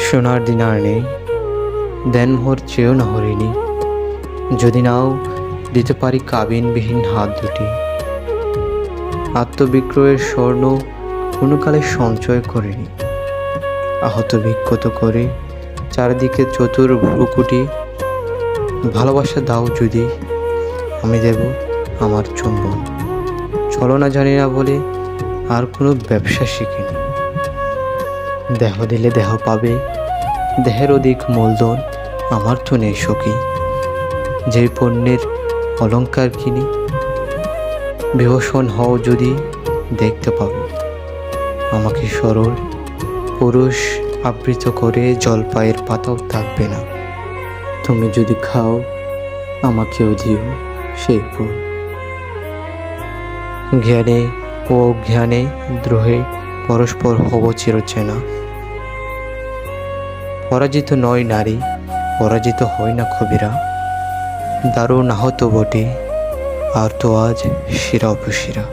সোনার দিন আর নেই, দেনমোহর চেয়েও না হরিণী, যদি নাও দিতে পারি কাবিনবিহীন হাত দুটি। আত্মবিক্রয়ের স্বর্ণ কোনো কালে সঞ্চয় করিনি, আহত বিক্ষত করে চারিদিকে চতুর ভ্রুকুটি। ভালোবাসা দাও যদি, আমি দেব আমার চুম্বন। ছলনা জানি না বলে আর কোনো ব্যবসা শিখিনি। দেহ দিলে দেহ পাবে, দেহের অধিক মূলধন আমার তো নেই সখী। যে পণ্যের অলংকার কিনি, বিভূষণ হও যদি দেখতে পাবে। আমাকে সরল পুরুষ আবৃত করে জলপাইয়ের পাতাও থাকবে না। তুমি যদি খাও আমাকেও দিও সেই ফুল। জ্ঞানে ও অজ্ঞানে দ্রোহে পরস্পর হব চিরচেনা। পরাজিত নয় নারী, পরাজিত হয় না কবিরা। দারুণ আহত বটে, আর তো আজ শিরা উপশিরা।